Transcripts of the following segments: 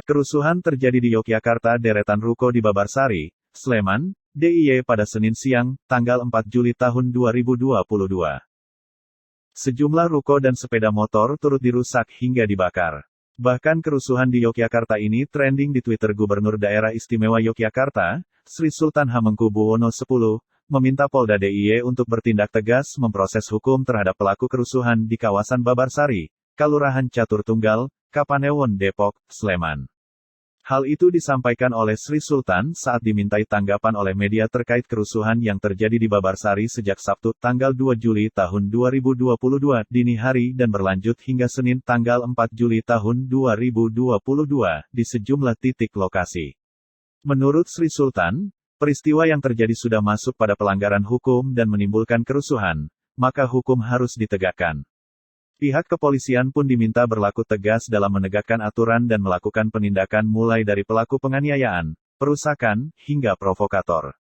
Kerusuhan terjadi di Yogyakarta. Deretan ruko di Babarsari, Sleman, DIY pada Senin siang, tanggal 4 Juli tahun 2022. Sejumlah ruko dan sepeda motor turut dirusak hingga dibakar. Bahkan kerusuhan di Yogyakarta ini trending di Twitter. Gubernur Daerah Istimewa Yogyakarta, Sri Sultan Hamengkubuwono X, meminta Polda DIY untuk bertindak tegas memproses hukum terhadap pelaku kerusuhan di kawasan Babarsari, Kelurahan Catur Tunggal, Kapanewon, Depok, Sleman. Hal itu disampaikan oleh Sri Sultan saat dimintai tanggapan oleh media terkait kerusuhan yang terjadi di Babarsari sejak Sabtu tanggal 2 Juli tahun 2022 dini hari dan berlanjut hingga Senin tanggal 4 Juli tahun 2022 di sejumlah titik lokasi. Menurut Sri Sultan, peristiwa yang terjadi sudah masuk pada pelanggaran hukum dan menimbulkan kerusuhan, maka hukum harus ditegakkan. Pihak kepolisian pun diminta berlaku tegas dalam menegakkan aturan dan melakukan penindakan mulai dari pelaku penganiayaan, perusakan, hingga provokator.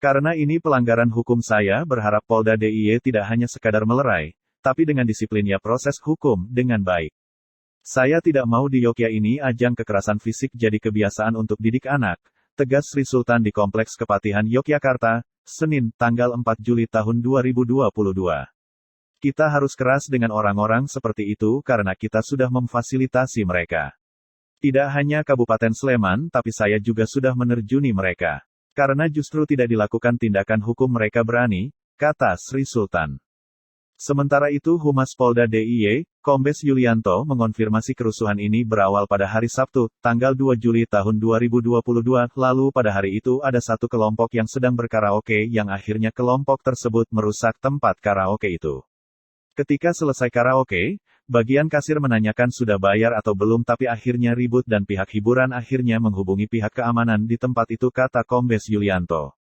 Karena ini pelanggaran hukum, saya berharap Polda DIY tidak hanya sekadar melerai, tapi dengan disiplinnya proses hukum dengan baik. Saya tidak mau di Yogyakarta ini ajang kekerasan fisik jadi kebiasaan untuk didik anak, tegas Sri Sultan di Kompleks Kepatihan Yogyakarta, Senin, tanggal 4 Juli tahun 2022. Kita harus keras dengan orang-orang seperti itu karena kita sudah memfasilitasi mereka. Tidak hanya Kabupaten Sleman tapi saya juga sudah menerjuni mereka. Karena justru tidak dilakukan tindakan hukum mereka berani, kata Sri Sultan. Sementara itu Humas Polda DIY, Kombes Yulianto mengonfirmasi kerusuhan ini berawal pada hari Sabtu, tanggal 2 Juli tahun 2022, lalu pada hari itu ada satu kelompok yang sedang berkaraoke yang akhirnya kelompok tersebut merusak tempat karaoke itu. Ketika selesai karaoke, bagian kasir menanyakan sudah bayar atau belum tapi akhirnya ribut dan pihak hiburan akhirnya menghubungi pihak keamanan di tempat itu, kata Kombes Yulianto.